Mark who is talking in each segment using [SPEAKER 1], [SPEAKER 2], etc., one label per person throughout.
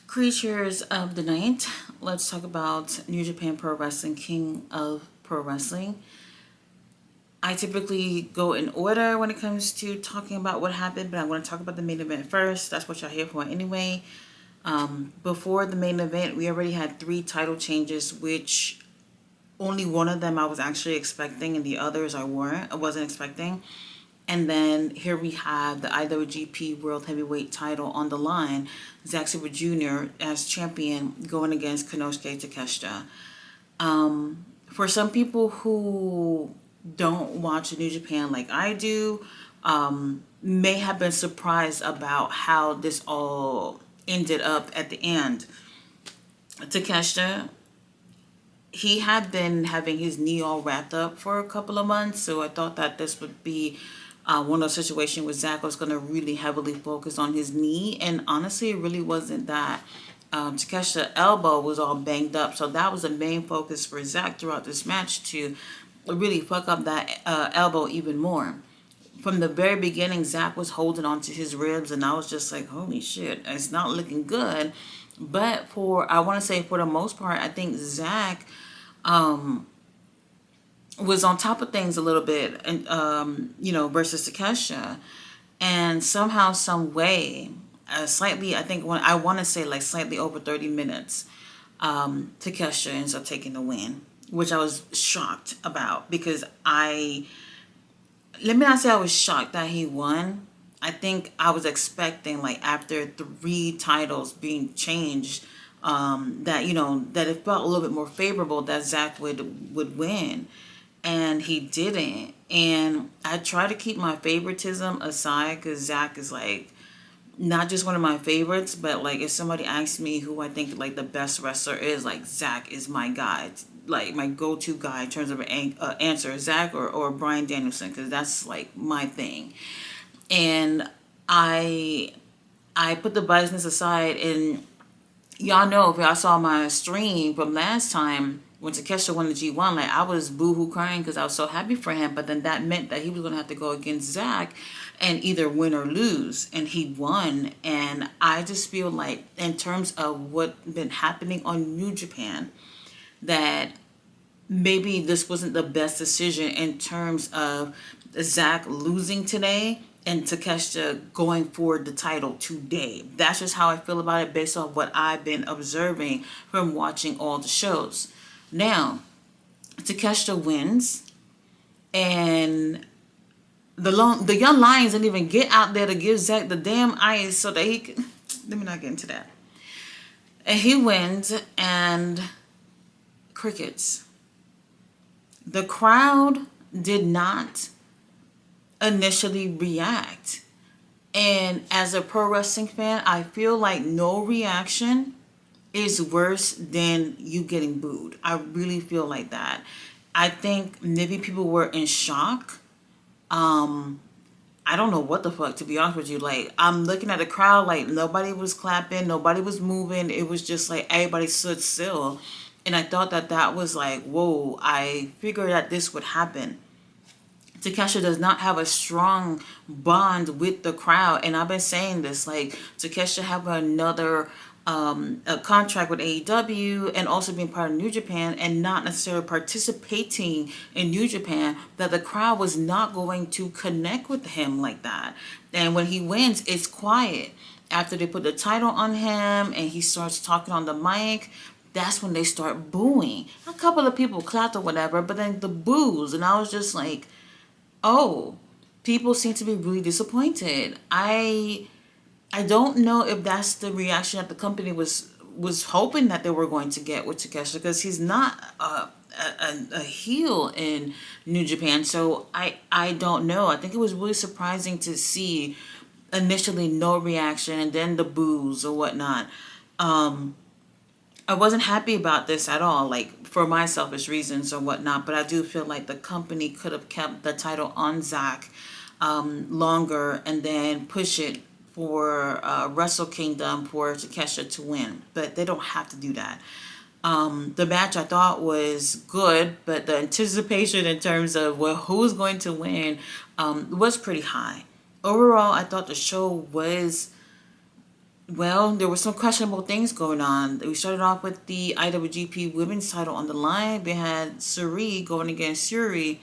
[SPEAKER 1] Creatures of the night. Let's talk about New Japan Pro Wrestling, King of Pro Wrestling. I typically go in order when it comes to talking about what happened, but I want to talk about the main event first. That's what y'all here for anyway. Before the main event, we already had 3 title changes, which only one of them I was actually expecting, and the others I wasn't expecting. And then here we have the IWGP World Heavyweight title on the line. Zack Sabre Jr. as champion going against Konosuke Takeshita. For some people who don't watch New Japan like I do, may have been surprised about how this all ended up at the end. Takeshita, he had been having his knee all wrapped up for a couple of months, so I thought that this would be one of those situations where Zach was going to really heavily focus on his knee, and honestly, it really wasn't that. Takeshita's elbow was all banged up, so that was the main focus for Zach throughout this match, to really fuck up that elbow even more. From the very beginning, Zach was holding on to his ribs, and I was just like, holy shit, it's not looking good. But I want to say for the most part, I think Zach was on top of things a little bit, and versus Takeshita, and somehow, some way, slightly, I think when I want to say like slightly over 30 minutes, Takeshita ends up taking the win, which I was shocked about, because let me not say I was shocked that he won. I think I was expecting, like, after 3 titles being changed, that it felt a little bit more favorable that Zach would win, and he didn't. And I try to keep my favoritism aside, because Zach is like not just one of my favorites, but like if somebody asks me who I think like the best wrestler is, like Zach is my guy, like my go-to guy in terms of an answer, Zach or Bryan Danielson, because that's like my thing. And I put the biasness aside, and y'all know, if y'all saw my stream from last time when Takeshita won the G1, like I was boohoo crying because I was so happy for him, but then that meant that he was going to have to go against Zach and either win or lose, and he won. And I just feel like, in terms of what's been happening on New Japan, that maybe this wasn't the best decision in terms of Zach losing today and Takeshita going for the title today. That's just how I feel about it, based on what I've been observing from watching all the shows. Now, Takeshita wins, and the young lions didn't even get out there to give Zach the damn ice so that he could. Let me not get into that. And he wins, and crickets. The crowd did not initially react. And as a pro wrestling fan, I feel like no reaction is worse than you getting booed. I really feel like that. I think maybe people were in shock. I don't know what the fuck, to be honest with you. Like, I'm looking at the crowd, like nobody was clapping, nobody was moving. It was just like everybody stood still. And I thought that was like, whoa, I figured that this would happen. Takeshita does not have a strong bond with the crowd. And I've been saying this, like, Takeshita have another a contract with AEW, and also being part of New Japan and not necessarily participating in New Japan, that the crowd was not going to connect with him like that. And when he wins, it's quiet. After they put the title on him and he starts talking on the mic, that's when they start booing. A couple of people clapped or whatever, but then the boos, and I was just like, oh, people seem to be really disappointed. I don't know if that's the reaction that the company was hoping that they were going to get with Takeshita, because he's not a heel in New Japan. So I don't know. I think it was really surprising to see initially no reaction and then the boos or whatnot. I wasn't happy about this at all, like for my selfish reasons or whatnot, but I do feel like the company could have kept the title on Zach longer and then push it for Wrestle Kingdom for Takeshita to win. But they don't have to do that. The match I thought was good, but the anticipation in terms of who's going to win was pretty high. Overall, I thought the show was Well, there were some questionable things going on. We started off with the IWGP Women's title on the line. We had Suri going against Suri,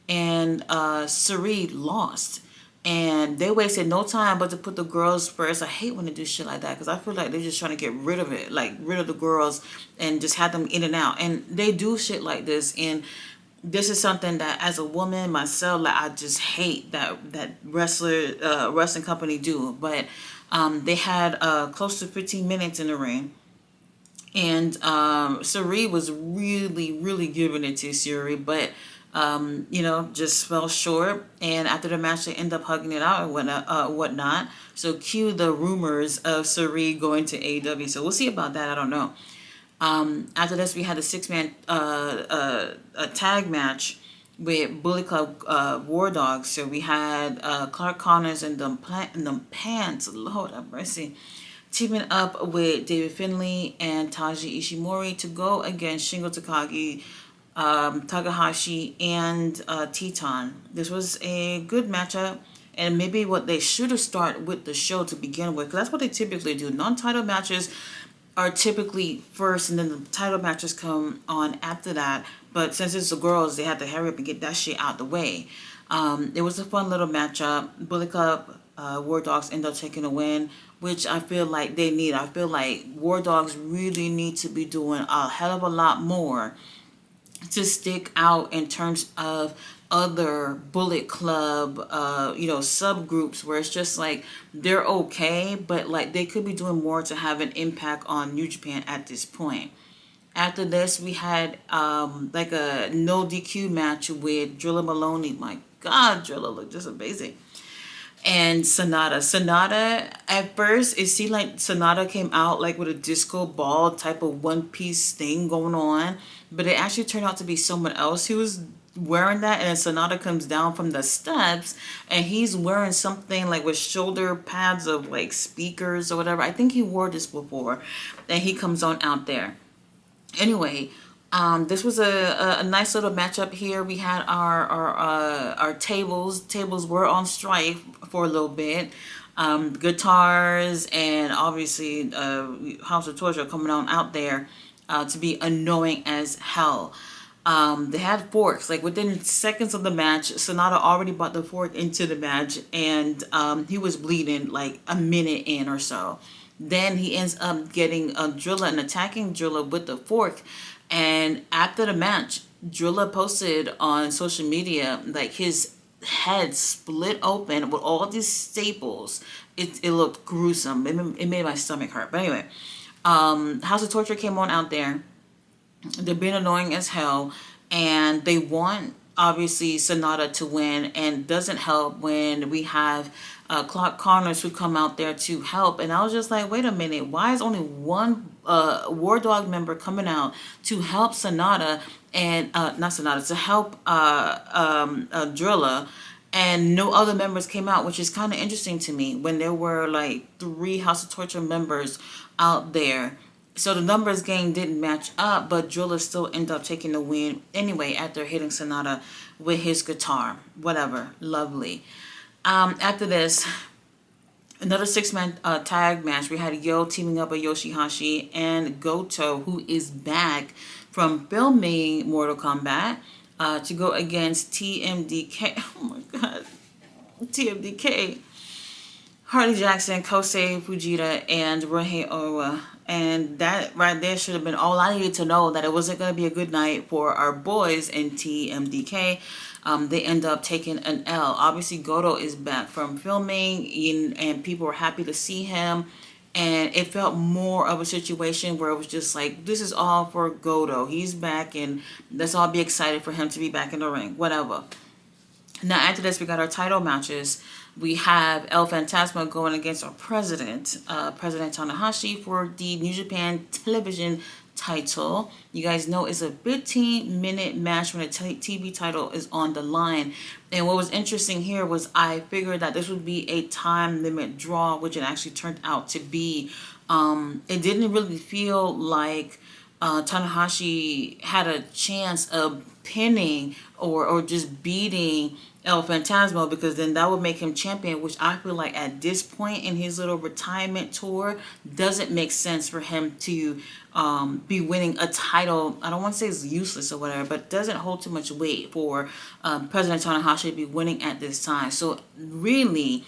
[SPEAKER 1] and Suri lost. And they wasted no time but to put the girls first. I hate when they do shit like that because I feel like they're just trying to get rid of it, like rid of the girls and just have them in and out. And they do shit like this. And this is something that, as a woman myself, like I just hate that wrestling company do. But they had close to 15 minutes in the ring, and Suri was really giving it to Suri, but just fell short. And after the match, they end up hugging it out and whatnot. So cue the rumors of Suri going to AEW. So we'll see about that. I don't know. After this, we had a 6-man a tag match with Bullet Club War Dogs. So we had Clark Connors and them pants. Lord have mercy. Teaming up with David Finlay and Taji Ishimori to go against Shingo Takagi, Takahashi, and Teton. This was a good matchup. And maybe what they should have started with the show to begin with, because that's what they typically do. Non-title matches are typically first, and then the title matches come on after that. But since it's the girls, they had to hurry up and get that shit out the way. It was a fun little matchup. Bullet Club War Dogs end up taking a win, which I feel like they need. I feel like War Dogs really need to be doing a hell of a lot more to stick out in terms of other Bullet Club, subgroups where it's just like they're okay, but like they could be doing more to have an impact on New Japan at this point. After this, we had like a no DQ match with Drilla Maloney. My God, Drilla looked just amazing. And Sonata, at first, it seemed like Sonata came out like with a disco ball type of one-piece thing going on, but it actually turned out to be someone else who was wearing that. And then Sonata comes down from the steps, and he's wearing something like with shoulder pads of like speakers or whatever. I think he wore this before. And he comes on out there. Anyway, this was a nice little matchup here. We had our tables. Tables were on strike for a little bit. Guitars and obviously House of Torture coming on out there to be annoying as hell. They had forks. Like within seconds of the match, Sonata already brought the fork into the match, and he was bleeding like a minute in or so. Then he ends up getting Drilla and attacking Drilla with the fork. And after the match, Drilla posted on social media like his head split open with all these staples. It looked gruesome. It made my stomach hurt. But anyway, House of Torture came on out there. They're being annoying as hell, and they want obviously Sonata to win, and doesn't help when we have Clark Connors who come out there to help. And I was just like, wait a minute, why is only one War Dog member coming out to help Sonata and not Sonata, to help Drilla, and no other members came out, which is kind of interesting to me when there were like 3 House of Torture members out there. So the numbers game didn't match up, but Drilla still ended up taking the win anyway after hitting Sonata with his guitar. Whatever. Lovely. After this, another 6-man tag match. We had Yo teaming up with Yoshihashi and Goto, who is back from filming Mortal Kombat, to go against TMDK. Oh my God. TMDK. Harley Jackson, Kosei Fujita, and Ryohei Owa. And that right there should have been all I needed to know, that it wasn't going to be a good night for our boys in TMDK. They end up taking an L. Obviously, Goto is back from filming, and people were happy to see him. And it felt more of a situation where it was just like, this is all for Goto. He's back, and let's all be excited for him to be back in the ring. Whatever. Now, after this, we got our title matches. We have El Fantasma going against our president, President Tanahashi, for the New Japan Television title. You guys know it's a 15-minute match when the TV title is on the line. And what was interesting here was I figured that this would be a time limit draw, which it actually turned out to be. It didn't really feel like Tanahashi had a chance of pinning or just beating El Phantasmo, because then that would make him champion, which I feel like at this point in his little retirement tour doesn't make sense for him to be winning a title. I don't want to say it's useless or whatever, but doesn't hold too much weight for President Tanahashi to be winning at this time. So really,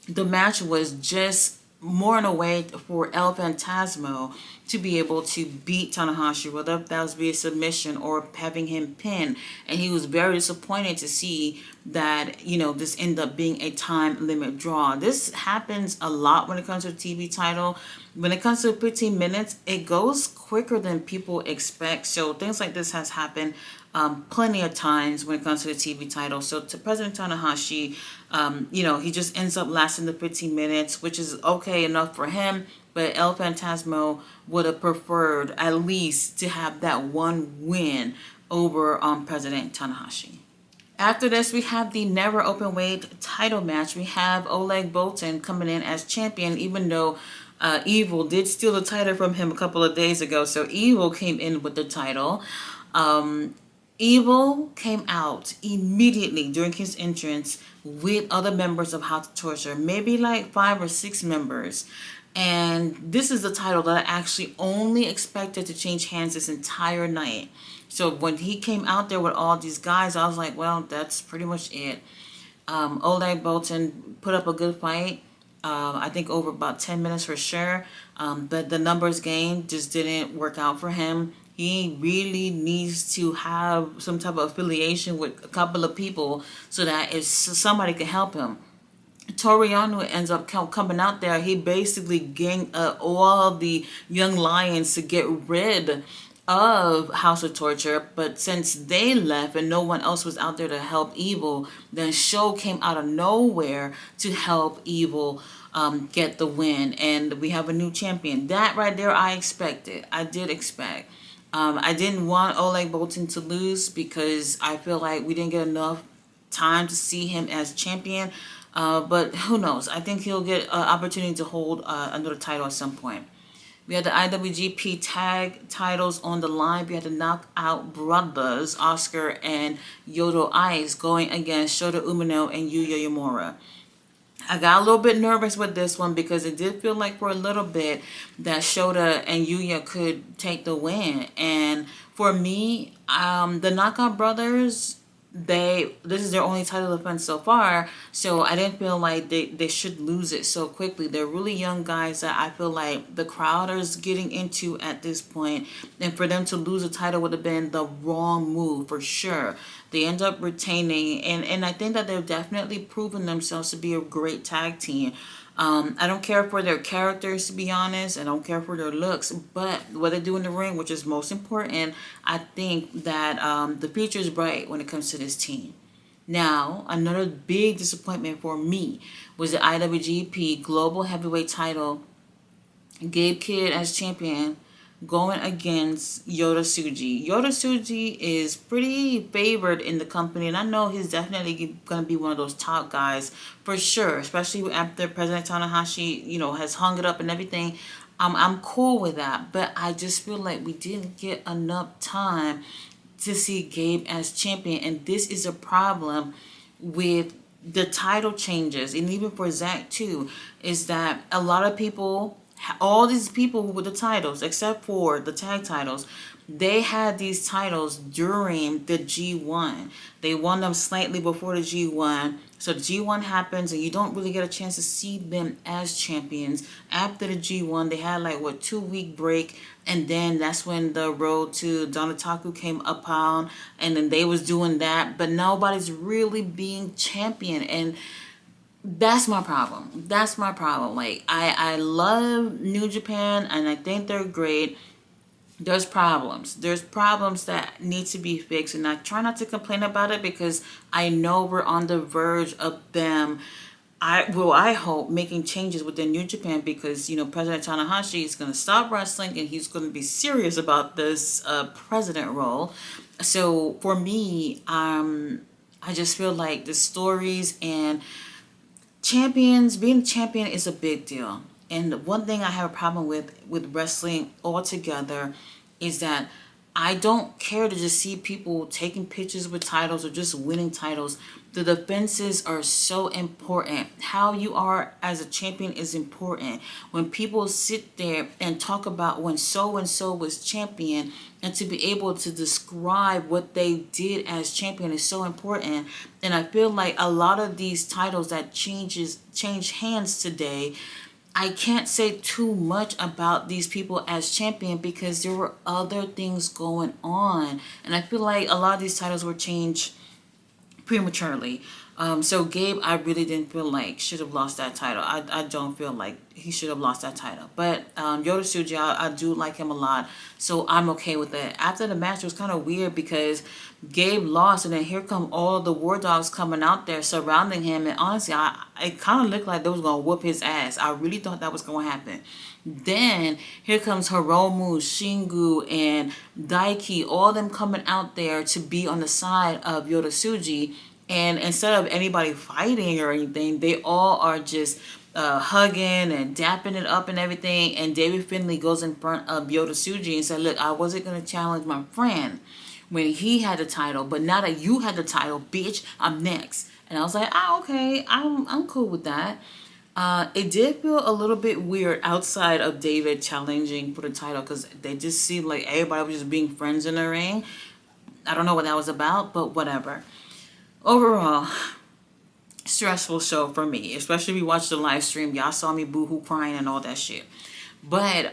[SPEAKER 1] the match was just more in a way for El Phantasmo to be able to beat Tanahashi, whether that was via submission or having him pin. And he was very disappointed to see that, this ended up being a time limit draw. This happens a lot when it comes to a TV title. When it comes to 15 minutes, it goes quicker than people expect. So things like this has happened plenty of times when it comes to the TV title. So to President Tanahashi, he just ends up lasting the 15 minutes, which is okay enough for him. But El Phantasmo would have preferred at least to have that one win over President Tanahashi. After this, we have the never open weight title match. We have Oleg Boltin coming in as champion, even though Evil did steal the title from him a couple of days ago. So Evil came in with the title. Evil came out immediately during his entrance with other members of How to Torture, maybe like 5 or 6 members. And this is the title that I actually only expected to change hands this entire night. So when he came out there with all these guys, I was like, well, that's pretty much it. Oleg Boltin put up a good fight. I think over about 10 minutes for sure. But the numbers game just didn't work out for him. He really needs to have some type of affiliation with a couple of people so that if somebody can help him. Toriano ends up coming out there. He basically ganged all the young lions to get rid of House of Torture, but since they left and no one else was out there to help Evil, then Show came out of nowhere to help Evil get the win, and we have a new champion. That right there I expected. I did expect. I didn't want Oleg Boltin to lose because I feel like we didn't get enough time to see him as champion. But who knows? I think he'll get an opportunity to hold another title at some point. We had the IWGP tag titles on the line. We had the Knockout Brothers, Oscar and Yodo Ice, going against Shota Umino and Yuya Uemura. I got a little bit nervous with this one because it did feel like for a little bit that Shota and Yuya could take the win. And for me, the Knockout Brothers, this is their only title defense so far, so I didn't feel like they should lose it so quickly. They're really young guys that I feel like the crowd is getting into at this point, and for them to lose a title would have been the wrong move for sure. They end up retaining, and I think that they've definitely proven themselves to be a great tag team. I don't care for their characters, to be honest. I don't care for their looks, but what they do in the ring, which is most important, I think that the future is bright when it comes to this team. Now, another big disappointment for me was the IWGP Global Heavyweight title. Gabe Kidd as champion, going against Yota Tsuji. Yota Tsuji is pretty favored in the company, and I know he's definitely going to be one of those top guys for sure, especially after President Tanahashi, has hung it up and everything. I'm cool with that, but I just feel like we didn't get enough time to see Gabe as champion, and this is a problem with the title changes, and even for Zack too, is that a lot of people, all these people with the titles, except for the tag titles, they had these titles during the G1. They won them slightly before the G1. So the G1 happens and you don't really get a chance to see them as champions. After the G1, they had 2-week break. And then that's when the road to Donataku came upon. And then they was doing that. But nobody's really being champion. And that's my problem. That's my problem. I love New Japan and I think they're great. There's problems. There's problems that need to be fixed, and I try not to complain about it because I know we're on the verge of them. I hope making changes within New Japan because President Tanahashi is going to stop wrestling and he's going to be serious about this president role. So for me, I just feel like the stories and being a champion is a big deal. And one thing I have a problem with wrestling altogether is that I don't care to just see people taking pictures with titles or just winning titles. The defenses are so important. How you are as a champion is important. When people sit there and talk about when so and so was champion, and to be able to describe what they did as champion is so important. And I feel like a lot of these titles that change hands today, I can't say too much about these people as champion because there were other things going on. And I feel like a lot of these titles were changed prematurely. So Gabe, I really didn't feel like should have lost that title. I don't feel like he should have lost that title. But Yota Tsuji, I do like him a lot, so I'm okay with it. After the match, it was kind of weird because Gabe lost, and then here come all the War Dogs coming out there surrounding him. And honestly, it kind of looked like they was gonna whoop his ass. I really thought that was gonna happen. Then here comes Hiromu, Shingu, and Daiki, all them coming out there to be on the side of Yota Tsuji. And instead of anybody fighting or anything, they all are just hugging and dapping it up and everything. And David Finlay goes in front of Yota Tsuji and said, look, I wasn't going to challenge my friend when he had the title, but now that you had the title, bitch, I'm next. And I was like, okay, I'm cool with that. It did feel a little bit weird outside of David challenging for the title because they just seemed like everybody was just being friends in the ring. I don't know what that was about, but whatever. Overall, stressful show for me, especially if you watched the live stream. Y'all saw me boohoo crying and all that shit. But,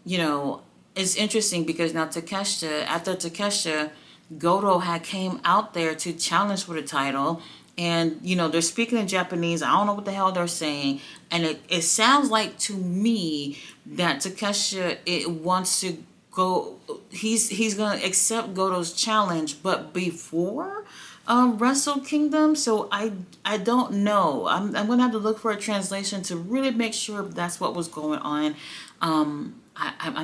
[SPEAKER 1] you know, it's interesting because now after Takeshita, Goto had came out there to challenge for the title. And, you know, they're speaking in Japanese. I don't know what the hell they're saying. And it sounds like to me that Takeshita wants to go. He's going to accept Goto's challenge, but before Wrestle Kingdom. So I don't know. I'm going to have to look for a translation to really make sure that's what was going on. I'm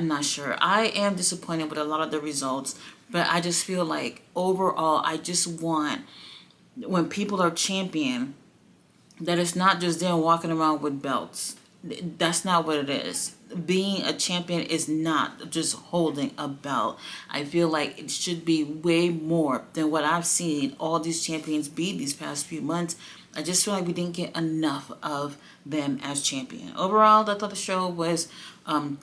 [SPEAKER 1] not sure. I am disappointed with a lot of the results, but I just feel like overall, I just want, when people are champion, that it's not just them walking around with belts. That's not what it is. Being a champion is not just holding a belt. I feel like it should be way more than what I've seen all these champions be these past few months. I just feel like we didn't get enough of them as champion. Overall, I thought the show was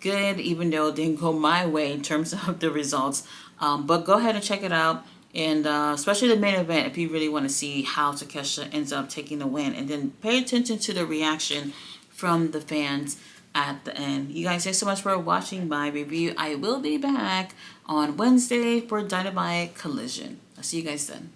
[SPEAKER 1] good, even though it didn't go my way in terms of the results. But go ahead and check it out. And especially the main event, if you really want to see how Takeshita ends up taking the win. And then pay attention to the reaction from the fans at the end. You guys, thanks so much for watching my review. I will be back on Wednesday for Dynamite Collision. I'll see you guys then.